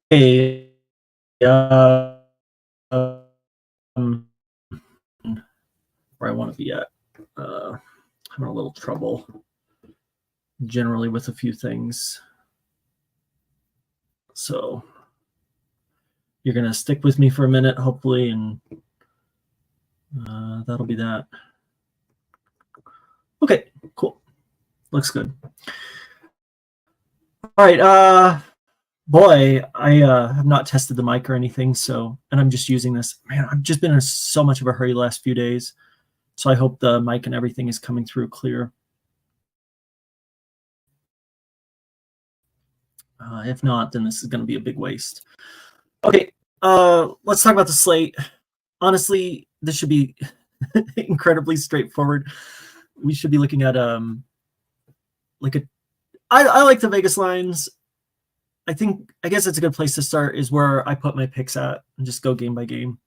Hey, um, where I want to be at. Having a little trouble generally with a few things. So you're going to stick with me for a minute, hopefully, and that'll be that. Okay, cool. Looks good. All right. Boy, I have not tested the mic or anything, and I'm just using this. Man, I've just been in so much of a hurry the last few days, so I hope the mic and everything is coming through clear. If not, then this is going to be a big waste. Okay, let's talk about the slate. Honestly, this should be incredibly straightforward. We should be looking at I like the Vegas lines. I guess it's a good place to start is where I put my picks at and just go game by game.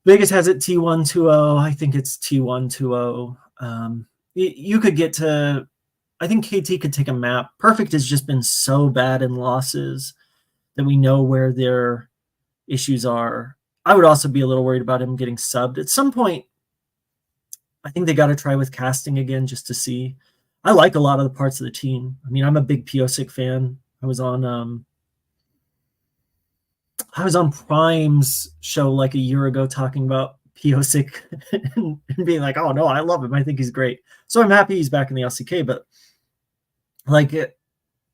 Vegas has it T1 2-0. I think it's T1 2-0. You could get to, I think KT could take a map. Perfect has just been so bad in losses that we know where their issues are. I would also be a little worried about him getting subbed at some point. I think they got to try with casting again just to see. I like a lot of the parts of the team. I mean, I'm a big Piosik fan. I was on Prime's show like a year ago talking about Piosik and being like, oh no, I love him. I think he's great. So I'm happy he's back in the LCK, but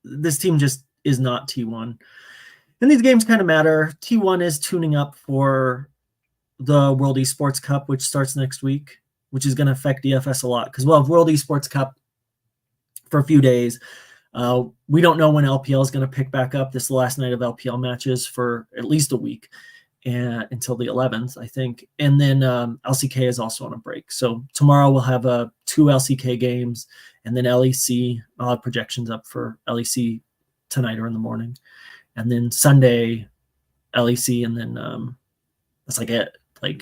this team just is not T1. And these games kind of matter. T1 is tuning up for the World Esports Cup, which starts next week, which is going to affect DFS a lot because we'll have World Esports Cup for a few days. We don't know when LPL is going to pick back up. This is the last night of LPL matches for at least a week until the 11th, I think. And then LCK is also on a break. So tomorrow we'll have 2 LCK games, and then LEC. I'll have projections up for LEC tonight or in the morning. And then Sunday, LEC, and then that's like it. I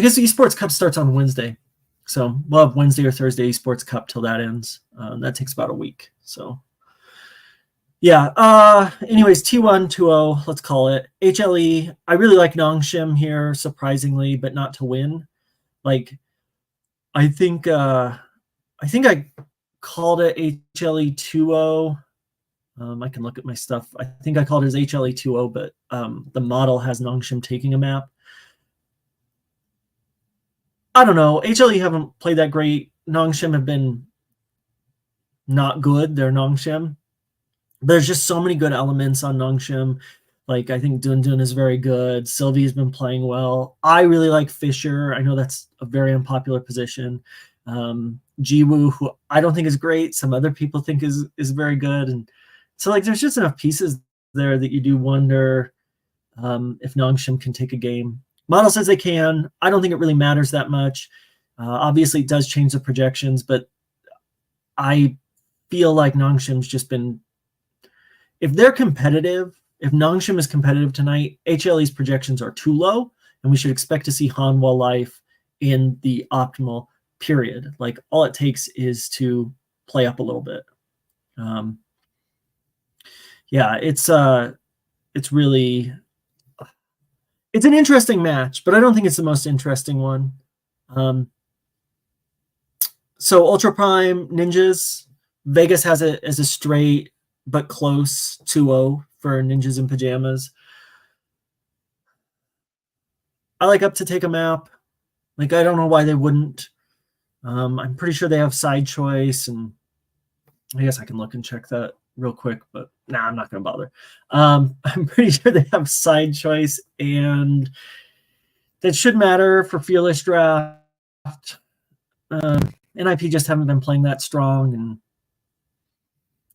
guess the Esports Cup starts on Wednesday. So we'll have Wednesday or Thursday Esports Cup till that ends. That takes about a week. So yeah. Anyways, T1 2-0, let's call it. HLE, I really like Nongshim here, surprisingly, but not to win. I think I called it HLE 2-0. I can look at my stuff. I think I called it as HLE 2-0, but the model has Nongshim taking a map. I don't know. HLE haven't played that great. Nongshim have been not good. They're Nongshim. There's just so many good elements on Nongshim. I think Dun is very good. Sylvie's been playing well. I really like Fisher. I know that's a very unpopular position. Jiwoo, who I don't think is great. Some other people think is very good. And so there's just enough pieces there that you do wonder if Nongshim can take a game. Model says they can. I don't think it really matters that much. Obviously, it does change the projections, but I feel like Nongshim's just been... If they're competitive, if Nongshim is competitive tonight, HLE's projections are too low, and we should expect to see Hanwha Life in the optimal period. All it takes is to play up a little bit. Yeah, it's really... It's an interesting match, but I don't think it's the most interesting one. So Ultra Prime Ninjas, Vegas has it as a straight but close 2-0 for Ninjas in Pajamas. I like up to take a map. I don't know why they wouldn't. I'm pretty sure they have side choice, and I guess I can look and check that real quick, but I'm not going to bother. I'm pretty sure they have side choice, and that should matter for Fearless Draft. NIP just haven't been playing that strong, and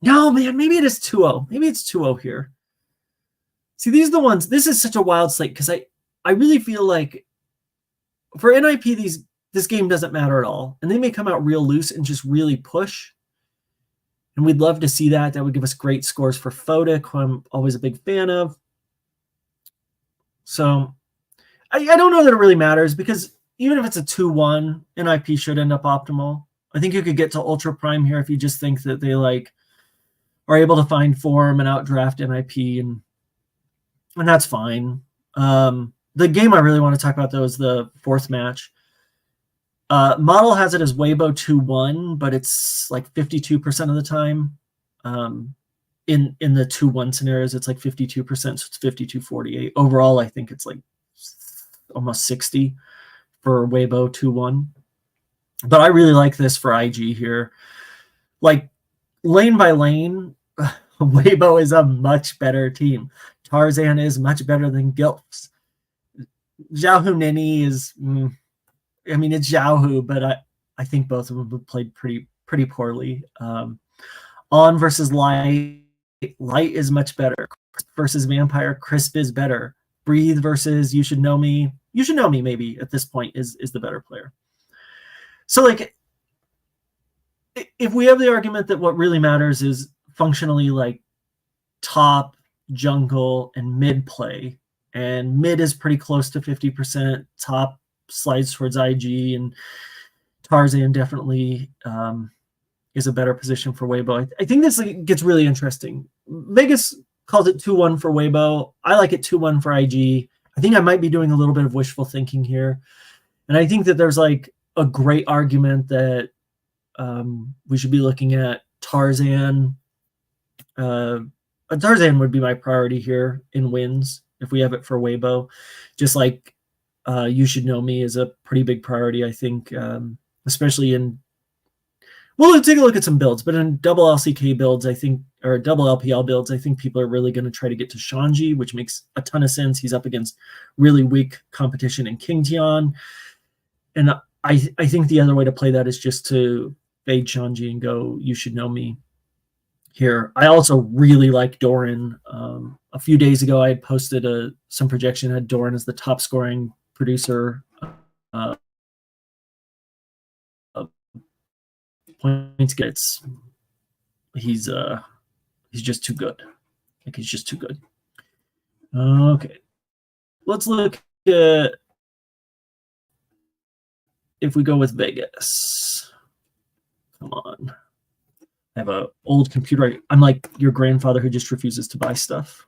no, man, maybe it is 2-0. Maybe it's 2-0 here. See, these are the ones. This is such a wild slate because I really feel like for NIP, this game doesn't matter at all, and they may come out real loose and just really push. And we'd love to see that. That would give us great scores for Photic, who I'm always a big fan of. So I don't know that it really matters because even if it's a 2-1, NIP should end up optimal. I think you could get to Ultra Prime here if you just think that they are are able to find form and outdraft NIP, and that's fine. The game I really want to talk about, though, is the fourth match. Model has it as Weibo 2-1, but it's like 52% of the time. In the 2-1 scenarios, it's like 52%, so it's 52-48. Overall, I think it's like almost 60 for Weibo 2-1. But I really like this for IG here. Like, lane by lane, Weibo is a much better team. Tarzan is much better than Gilfs. Xiaohu Nini is, I mean, it's Xiaohu, but I think both of them have played pretty poorly. On versus Light, Light is much better. Versus Vampire, Crisp is better. Breathe versus You Should Know Me. You Should Know Me, maybe, at this point, is the better player. So, like, if we have the argument that what really matters is functionally, like, top, jungle, and mid play, and mid is pretty close to 50%, top slides towards IG, and Tarzan definitely is a better position for Weibo. I think this gets really interesting. Vegas calls it 2-1 for Weibo. I like it 2-1 for IG. I think I might be doing a little bit of wishful thinking here. And I think that there's like a great argument that we should be looking at Tarzan. Tarzan would be my priority here in wins if we have it for Weibo. Just like You Should Know Me is a pretty big priority, I think, especially in. Well, let's take a look at some builds, but in double LCK builds, I think, or double LPL builds, I think people are really going to try to get to Shanji, which makes a ton of sense. He's up against really weak competition in King Tian. And I think the other way to play that is just to fade Shanji and go, You Should Know Me here. I also really like Doran. A few days ago, I had posted some projection, had Doran as the top scoring producer points gets. He's just too good. Like, he's just too good. Okay, let's look at if we go with Vegas. Come on, I have an old computer. I'm like your grandfather who just refuses to buy stuff.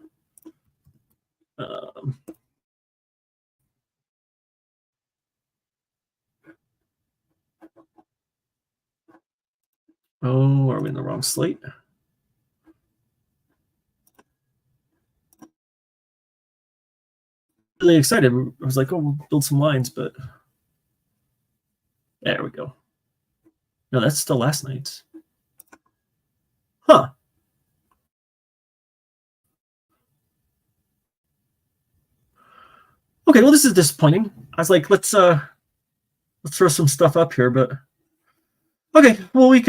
Oh, are we in the wrong slate? Really excited. I was like, oh, we'll build some lines, but there we go. No, that's still last night's. Huh. Okay, well, this is disappointing. I was like, let's throw some stuff up here, but okay, well, I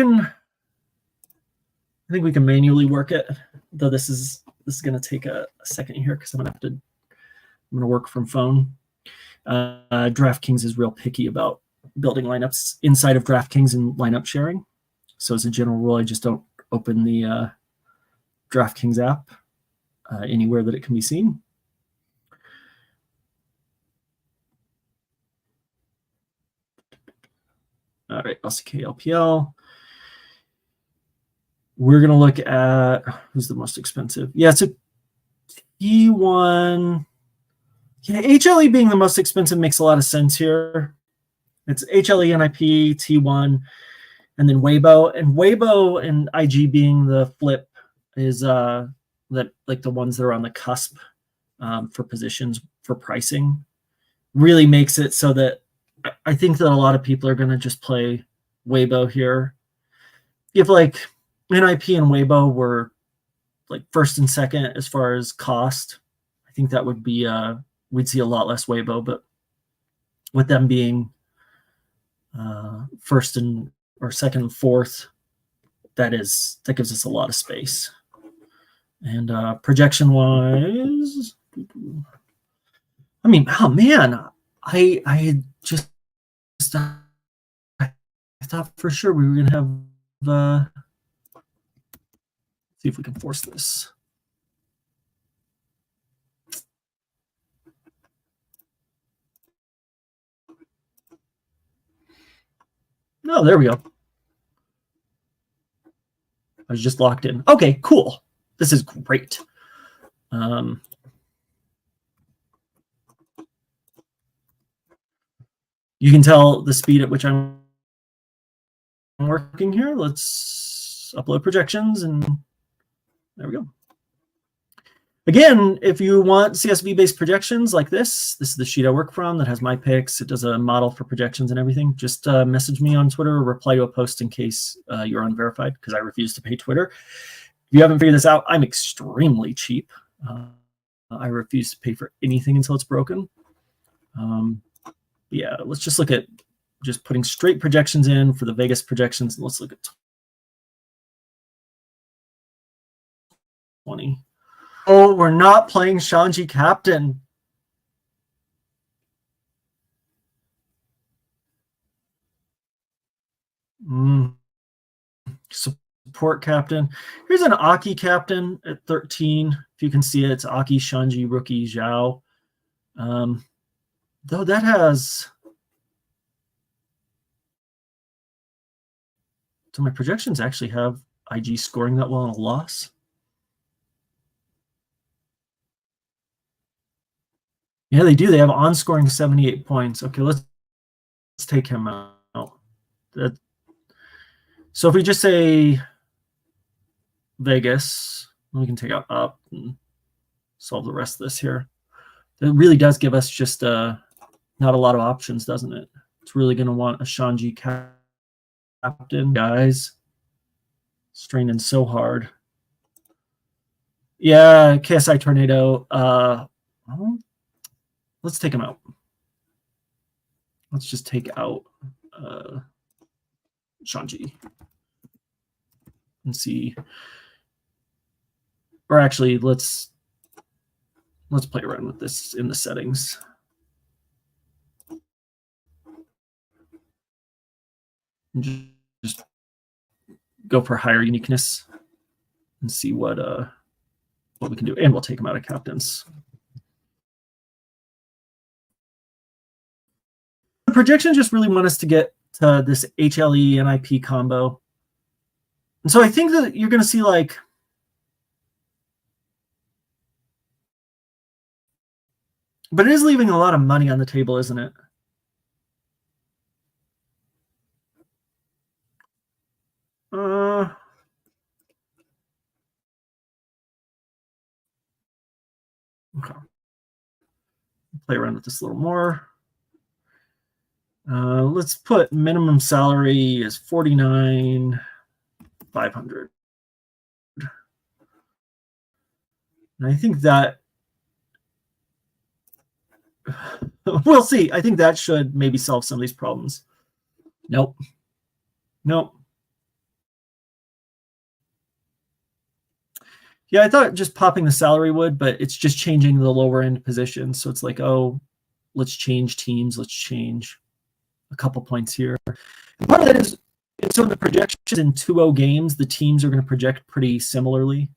think we can manually work it, though this is going to take a second here because I'm going to work from phone. DraftKings is real picky about building lineups inside of DraftKings and lineup sharing. So as a general rule, I just don't open the DraftKings app anywhere that it can be seen. All right, LCK, LPL. We're going to look at who's the most expensive. Yeah, it's a T1. Yeah, HLE being the most expensive makes a lot of sense here. It's HLE, NIP, T1, and then Weibo. And Weibo and IG being the flip is that like the ones that are on the cusp for positions for pricing really makes it so that I think that a lot of people are going to just play Weibo here. If like NIP and Weibo were like first and second as far as cost, I think that would be we'd see a lot less Weibo, but with them being first and or second and fourth, that gives us a lot of space. And projection wise, I mean, oh man, I just I thought for sure we were gonna have see if we can force this. No, there we go. I was just locked in. Okay, cool. This is great. You can tell the speed at which I'm working here. Let's upload projections, and there we go. Again, if you want CSV-based projections like this is the sheet I work from that has my picks. It does a model for projections and everything. Just message me on Twitter or reply to a post in case you're unverified, because I refuse to pay Twitter. If you haven't figured this out, I'm extremely cheap. I refuse to pay for anything until it's broken. Yeah, let's just look at just putting straight projections in for the Vegas projections. Let's look at 20. Oh, we're not playing Shanji Captain. Support captain. Here's an Aki captain at 13. If you can see it, it's Aki, Shanji, Rookie, Zhao. Though that has... So my projections actually have IG scoring that well in a loss. Yeah, they do. They have on scoring 78 points. Okay, let's take him out. So if we just say Vegas, we can take out up and solve the rest of this here. It really does give us just not a lot of options, doesn't it? It's really going to want a Shanji captain, guys. Straining so hard. Yeah, KSI Tornado. Let's take him out. Let's just take out Shanji and see. Or actually, let's play around with this in the settings. And just go for higher uniqueness and see what we can do. And we'll take him out of captains. The projections just really want us to get to this HLE and IP combo. And so I think that you're going to see like but it is leaving a lot of money on the table, isn't it? Okay. Play around with this a little more. Let's put minimum salary as 49,500. And I think that we'll see. I think that should maybe solve some of these problems. Nope. Yeah, I thought just popping the salary would, but it's just changing the lower end position. So it's like, oh, let's change teams. Let's change a couple points here. And part of that is so the projections in 2-0 games, the teams are going to project pretty similarly.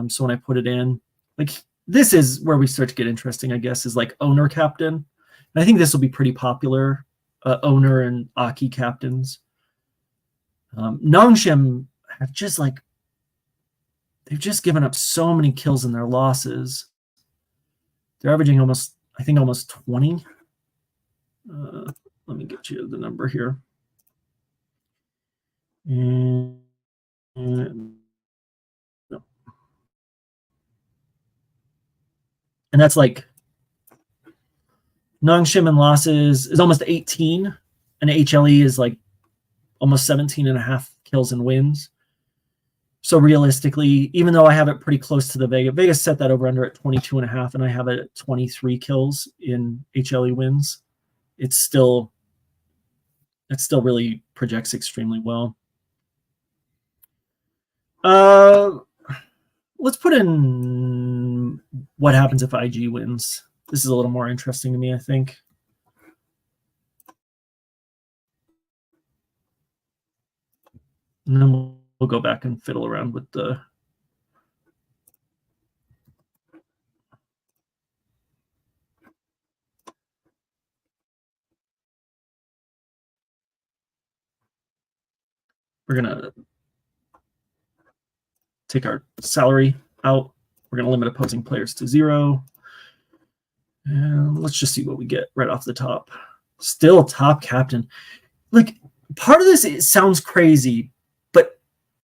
So when I put it in, like this is where we start to get interesting, I guess, is like owner captain. And I think this will be pretty popular, owner and Aki captains. Nongshim have just like, they've just given up so many kills in their losses. They're averaging almost 20. Let me get you the number here. And that's like Nongshim in losses is almost 18, and HLE is like almost 17.5 kills and wins. So realistically, even though I have it pretty close to the Vegas set that over under at 22.5, and I have it at 23 kills in HLE wins, it still really projects extremely well. Let's put in what happens if IG wins. This is a little more interesting to me, I think. And then we'll go back and fiddle around with the... We're going to take our salary out. We're going to limit opposing players to 0. And let's just see what we get right off the top. Still top captain. Like, part of this, it sounds crazy, but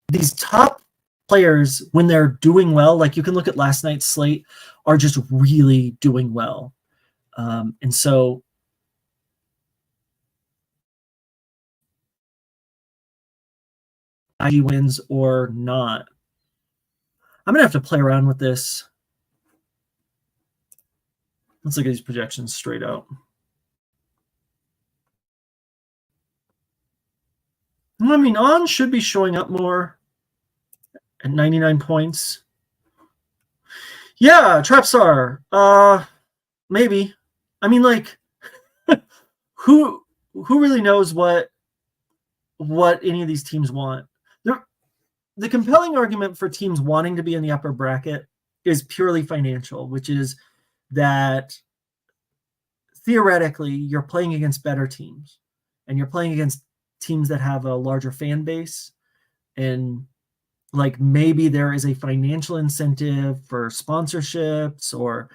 these top players, when they're doing well, like you can look at last night's slate, are just really doing well. And so IG wins or not. I'm going to have to play around with this. Let's look at these projections straight out. I mean, On should be showing up more at 99 points. Yeah, Trapstar. Maybe. I mean, like, who really knows what any of these teams want? The compelling argument for teams wanting to be in the upper bracket is purely financial, which is that theoretically you're playing against better teams and you're playing against teams that have a larger fan base, and like maybe there is a financial incentive for sponsorships or,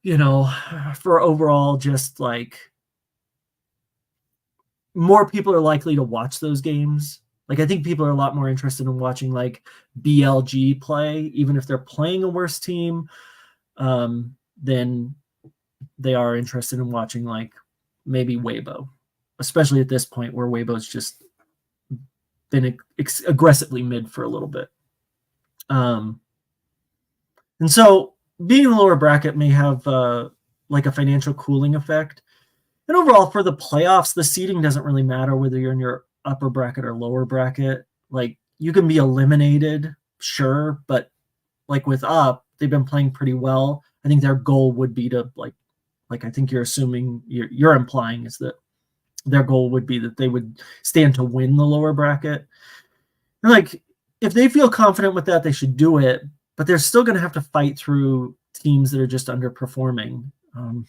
you know, for overall just like more people are likely to watch those games. Like, I think people are a lot more interested in watching like BLG play, even if they're playing a worse team, than they are interested in watching like maybe Weibo, especially at this point where Weibo's just been aggressively mid for a little bit. And so being in the lower bracket may have like a financial cooling effect. And overall, for the playoffs, the seeding doesn't really matter whether you're in your upper bracket or lower bracket. Like, you can be eliminated, sure, but like with Up, they've been playing pretty well. I think their goal would be to like I think you're assuming, you're implying is that their goal would be that they would stand to win the lower bracket. And like, if they feel confident with that, they should do it, but they're still going to have to fight through teams that are just underperforming.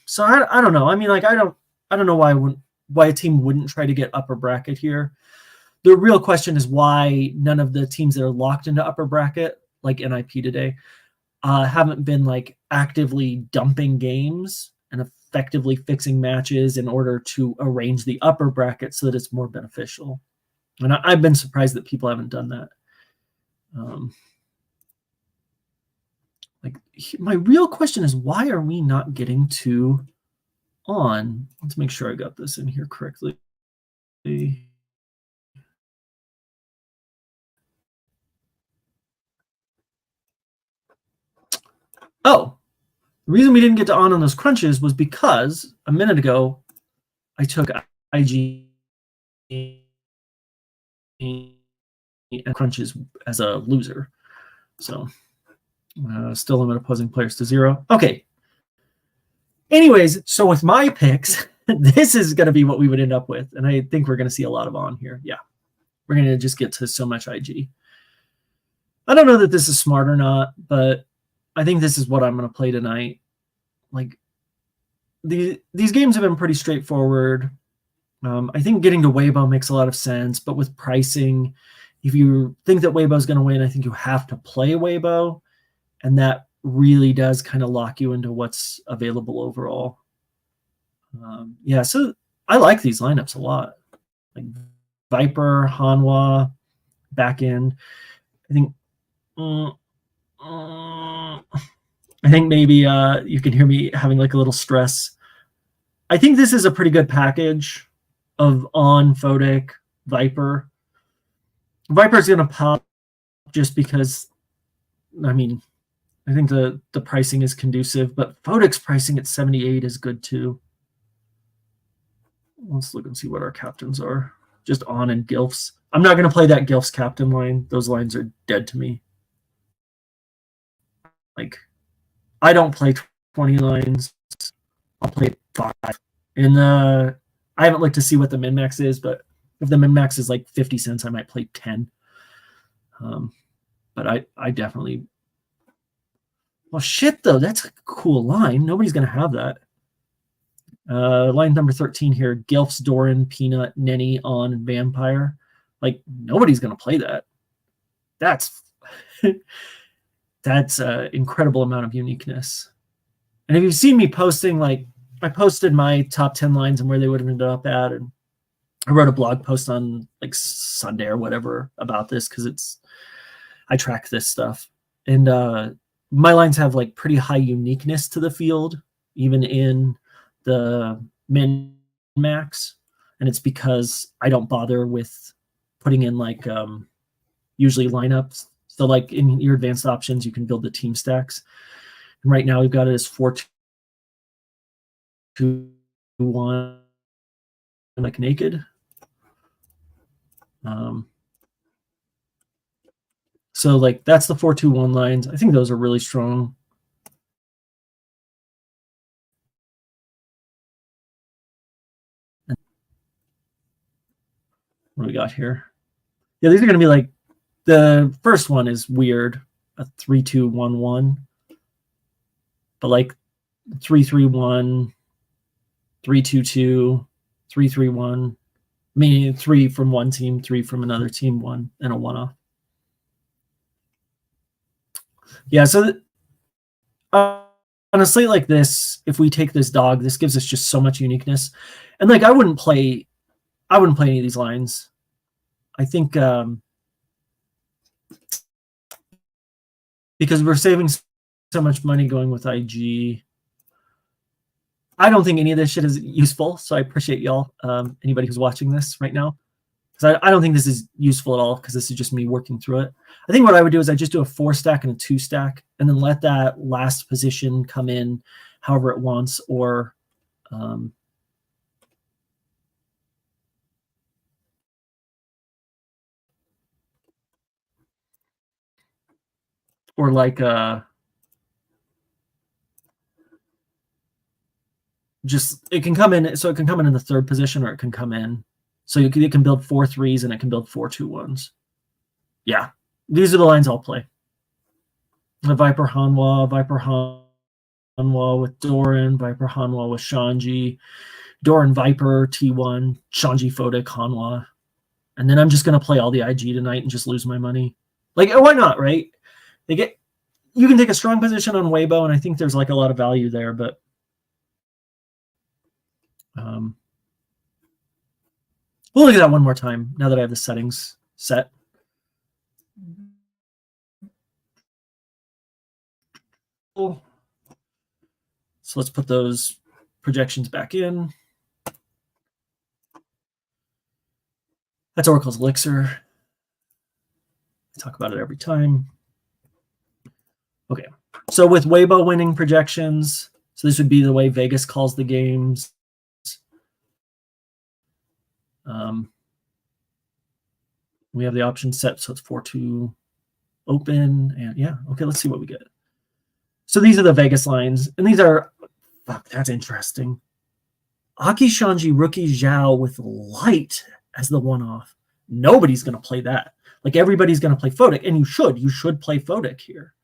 So I don't know. I mean, like, I don't know why a team wouldn't try to get upper bracket here. The real question is why none of the teams that are locked into upper bracket, like NIP today, haven't been like actively dumping games and effectively fixing matches in order to arrange the upper bracket so that it's more beneficial. And I've been surprised that people haven't done that. Like, my real question is, why are we not getting to On? Let's make sure I got this in here correctly. Oh, the reason we didn't get to On those crunches was because a minute ago I took IG and crunches as a loser. So still limit opposing players to 0. Okay. Anyways, so with my picks, this is going to be what we would end up with. And I think we're going to see a lot of On here. Yeah. We're going to just get to so much IG. I don't know that this is smart or not, but I think this is what I'm going to play tonight. Like, these games have been pretty straightforward. I think getting to Weibo makes a lot of sense, but with pricing, if you think that Weibo is going to win, I think you have to play Weibo, and that really does kind of lock you into what's available overall. Yeah, so I like these lineups a lot. Like Viper, Hanwha, back end. I think maybe you can hear me having like a little stress. I think this is a pretty good package of On, Photic, Viper. Viper's going to pop just because, I mean, I think the pricing is conducive, but Photic's pricing at 78 is good too. Let's look and see what our captains are. Just On and Gilfs. I'm not going to play that Gilfs captain line. Those lines are dead to me. Like, I don't play 20 lines. I'll play 5. And I haven't looked to see what the min-max is, but if the min-max is like 50 cents, I might play 10. But I definitely... Well, shit, though. That's a cool line. Nobody's going to have that. Line number 13 here. Gilfs, Doran, Peanut, Nenny, On, and Vampire. Like, nobody's going to play that. That's That's an incredible amount of uniqueness. And if you've seen me posting, like I posted my top 10 lines and where they would have ended up at, and I wrote a blog post on like Sunday or whatever about this because I track this stuff. And my lines have like pretty high uniqueness to the field, even in the min max. And it's because I don't bother with putting in like usually lineups. So like in your advanced options, you can build the team stacks. And right now we've got it as 4-2-1, like naked. So like that's the 4-2-1 lines. I think those are really strong. What do we got here? Yeah, these are going to be like, the first one is weird, a 3-2-1-1, but like 3-3-1, 3-2-2, 3-3-1, meaning 3 from one team, 3 from another team, 1 and a 1-off. Yeah, so on a slate like this, if we take this dog, this gives us just so much uniqueness. And like I wouldn't play any of these lines. I think because we're saving so much money going with IG, I don't think any of this shit is useful. So I appreciate y'all, anybody who's watching this right now, because I don't think this is useful at all, because this is just me working through it. I think what I would do is I just do a 4-stack and a 2-stack, and then let that last position come in however it wants, or like just it can come in. So it can come in the 3rd position, or it can come in. So it can build 4 3s and it can build 4 2-1s. Yeah, these are the lines I'll play. The Viper Hanwha with Doran, Viper Hanwha with Shanji, Doran Viper T1, Shanji Photic Hanwha, and then I'm just gonna play all the IG tonight and just lose my money. Like, why not, right? You can take a strong position on Weibo, and I think there's like a lot of value there, but we'll look at that one more time now that I have the settings set. So let's put those projections back in. That's Oracle's Elixir. I talk about it every time. Okay, so with Weibo winning projections, so this would be the way Vegas calls the games. We have the option set, so it's 4-2 open, and yeah, okay, let's see what we get. So these are the Vegas lines, and these are, fuck, that's interesting. Aki Shanji Rookie Zhao with Light as the 1-off. Nobody's going to play that. Like, everybody's going to play Photic, and you should play Photic here.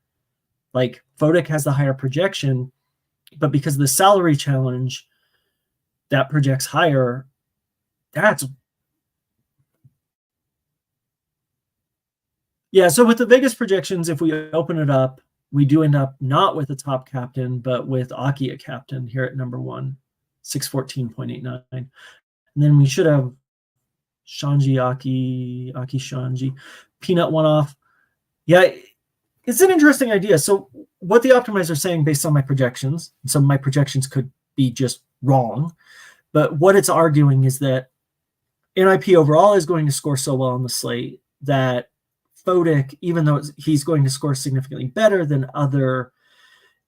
Like, Photic has the higher projection, but because of the salary challenge that projects higher, yeah, so with the Vegas projections, if we open it up, we do end up not with a top captain, but with Aki a captain here at number 1, 614.89. And then we should have Shanji, Aki Shanji, Peanut 1-off. Yeah, it's an interesting idea. So what the optimizer is saying based on my projections, some of my projections could be just wrong, but what it's arguing is that NIP overall is going to score so well on the slate that Photic, even though he's going to score significantly better than other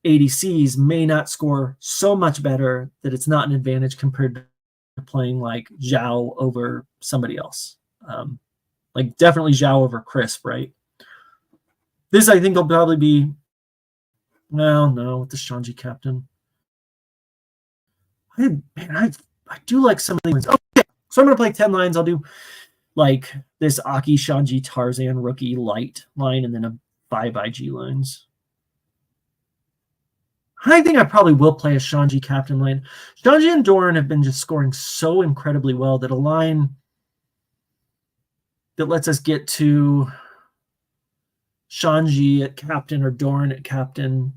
ADCs, may not score so much better that it's not an advantage compared to playing like Zhao over somebody else. Like definitely Zhao over Crisp, right? This, I think, will probably be, well, no, with the Shanji captain. I do like some of these. Okay, so I'm going to play 10 lines. I'll do like this Aki Shanji Tarzan Rookie Light line and then a 5 IG lines. I think I probably will play a Shanji captain line. Shanji and Doran have been just scoring so incredibly well that a line that lets us get to Shanji at captain or Doran at captain.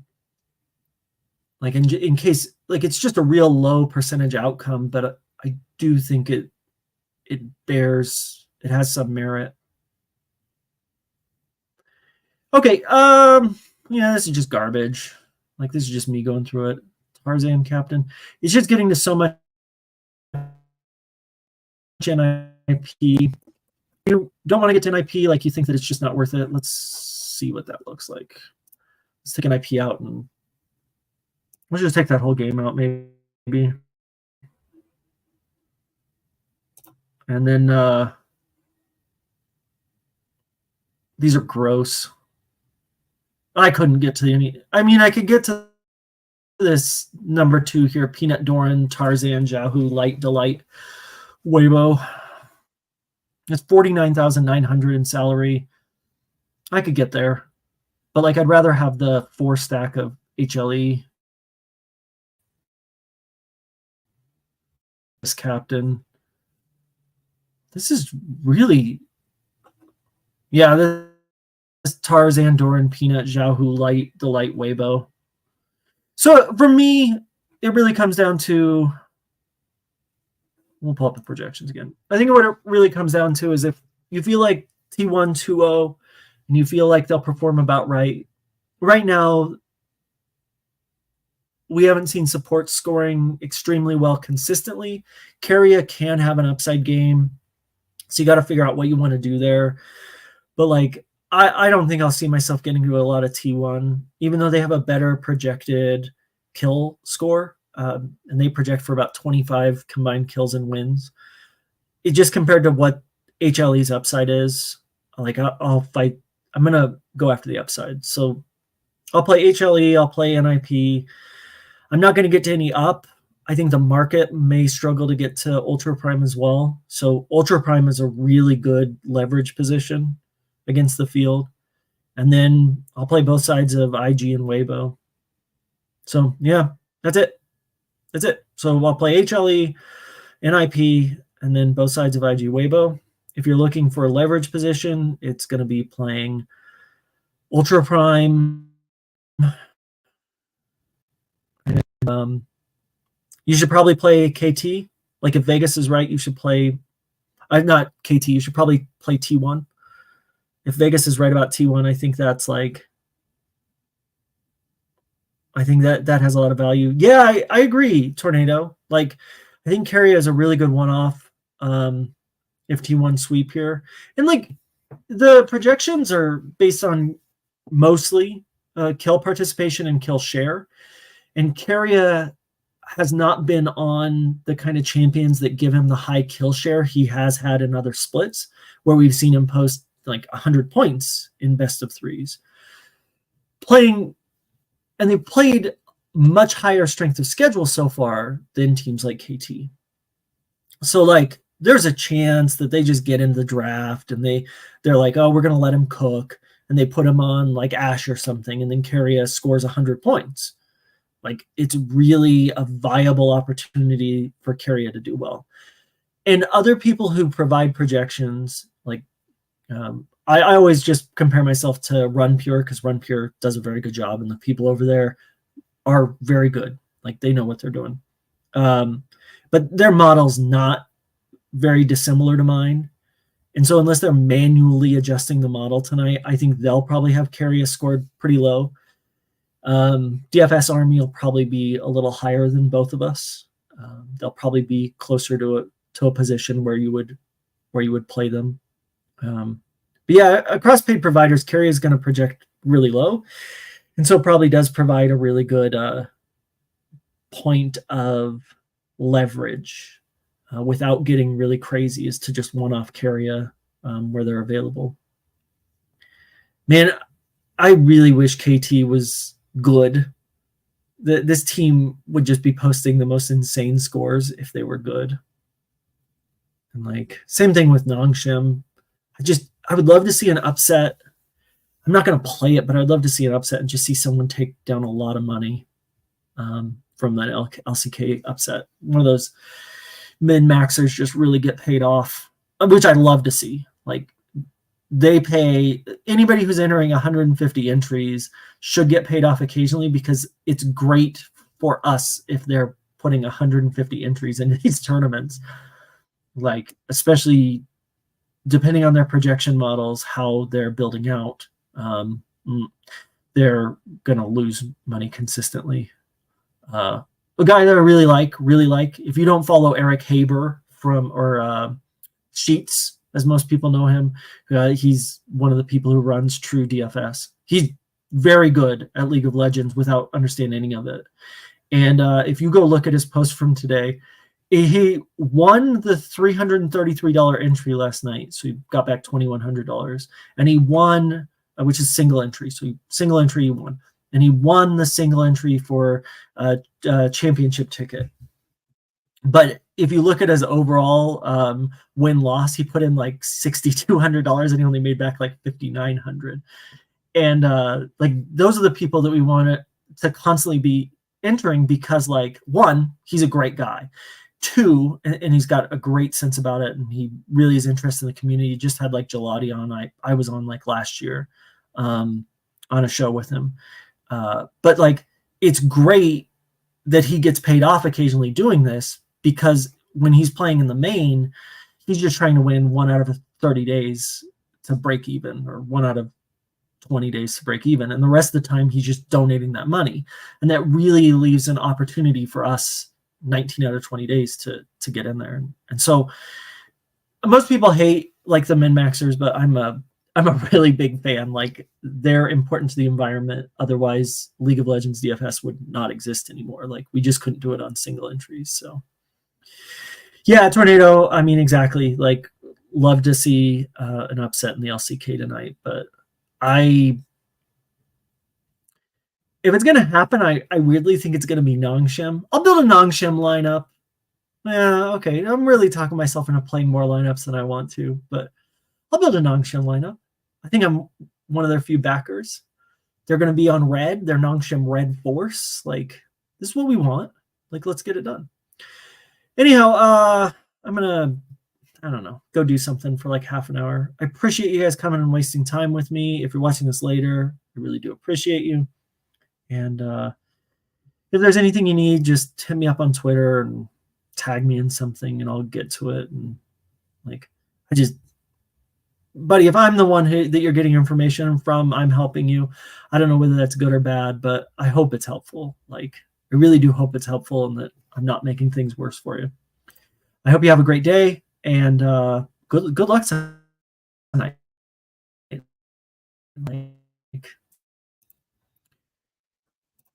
Like in case, like it's just a real low percentage outcome, but I do think it has some merit. Okay, yeah, this is just garbage. Like this is just me going through it. Tarzan captain. It's just getting to so much NIP. You don't want to get to NIP, like you think that it's just not worth it. Let's see what that looks like. Let's take NIP out and let's just take that whole game out, maybe. And then these are gross. I couldn't get to any. I mean, I could get to this number 2 here: Peanut Doran, Tarzan, Jahu, Light Delight, Weibo. It's 49,900 in salary. I could get there, but like I'd rather have the 4 stack of HLE. This captain. This is really, yeah. This Tarzan, Doran, Peanut, Jahu, Light Delight, Weibo. So for me, it really comes down to. We'll pull up the projections again. I think what it really comes down to is if you feel like T1 2-0 and you feel like they'll perform about right. Right now, we haven't seen support scoring extremely well consistently. Carrier can have an upside game, so you got to figure out what you want to do there. But like, I don't think I'll see myself getting to a lot of T1, even though they have a better projected kill score. And they project for about 25 combined kills and wins. It just compared to what HLE's upside is, like I'll fight. I'm gonna go after the upside. So I'll play HLE. I'll play NIP. I'm not going to get to any up. I think the market may struggle to get to Ultra Prime as well. So Ultra Prime is a really good leverage position against the field. And then I'll play both sides of IG and Weibo. So yeah, that's it. That's it. So I'll play HLE, NIP, and then both sides of IG Weibo. If you're looking for a leverage position, it's going to be playing Ultra Prime. And, you should probably play KT. Like if Vegas is right, you should play. Not KT. You should probably play T1. If Vegas is right about T1, I think that's like. I think that has a lot of value. Yeah, I agree, Tornado. Like, I think Carrier is a really good one-off if T1 sweep here. And, like, the projections are based on mostly kill participation and kill share. And Carrier has not been on the kind of champions that give him the high kill share he has had in other splits, where we've seen him post, like, 100 points in best of threes. And they played much higher strength of schedule so far than teams like KT. So, like, there's a chance that they just get in the draft and they're like, oh, we're going to let him cook. And they put him on, like, Ash or something, and then Carrier scores 100 points. Like, it's really a viable opportunity for Carrier to do well. And other people who provide projections, like, I always just compare myself to Run Pure because Run Pure does a very good job, and the people over there are very good. Like, they know what they're doing. But their model's not very dissimilar to mine. And so unless they're manually adjusting the model tonight, I think they'll probably have Carrier scored pretty low. DFS Army will probably be a little higher than both of us. They'll probably be closer to a position where you would play them. But yeah, across paid providers, Carrier is going to project really low, and so probably does provide a really good point of leverage without getting really crazy, is to just one-off Carrier where they're available. Man, I really wish KT was good. This team would just be posting the most insane scores if they were good. And like, same thing with Nongshim. I would love to see an upset. I'm not going to play it, but I'd love to see an upset and just see someone take down a lot of money from that LCK upset. One of those min-maxers just really get paid off, which I'd love to see. Like, they pay anybody who's entering 150 entries should get paid off occasionally, because it's great for us if they're putting 150 entries into these tournaments, like especially depending on their projection models, how they're building out, they're going to lose money consistently. A guy that I really like, if you don't follow Eric Haber or Sheets, as most people know him, he's one of the people who runs True DFS. He's very good at League of Legends without understanding any of it. And if you go look at his post from today, he won the $333 entry last night, so he got back $2,100, and he won, which is single entry. So single entry he won, and he won the single entry for a championship ticket. But if you look at his overall win-loss, he put in like $6,200 and he only made back like $5,900. And like those are the people that we want to constantly be entering, because like, one, he's a great guy. Two, and he's got a great sense about it, and he really is interested in the community. He just had like Gelati on. I was on like last year on a show with him. But like, it's great that he gets paid off occasionally doing this, because when he's playing in the main, he's just trying to win 1 out of 30 days to break even, or 1 out of 20 days to break even. And the rest of the time, he's just donating that money. And that really leaves an opportunity for us 19 out of 20 days to get in there. And so most people hate like the min-maxers, but I'm a really big fan. Like, they're important to the environment. Otherwise, League of Legends DFS would not exist anymore. Like, we just couldn't do it on single entries. So yeah, Tornado, I mean, exactly. Like, love to see an upset in the LCK tonight, but if it's going to happen, I weirdly think it's going to be Nongshim. I'll build a Nongshim lineup. Yeah, okay. I'm really talking myself into playing more lineups than I want to, but I'll build a Nongshim lineup. I think I'm one of their few backers. They're going to be on red. They're Nongshim Red Force. Like, this is what we want. Like, let's get it done. Anyhow, I'm going to, I don't know, go do something for like half an hour. I appreciate you guys coming and wasting time with me. If you're watching this later, I really do appreciate you. And if there's anything you need, just hit me up on Twitter and tag me in something, and I'll get to it. And like, buddy, if I'm the one that you're getting information from, I'm helping you. I don't know whether that's good or bad, but I hope it's helpful. Like, I really do hope it's helpful, and that I'm not making things worse for you. I hope you have a great day, and good luck tonight. Like,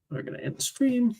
we're gonna end the stream.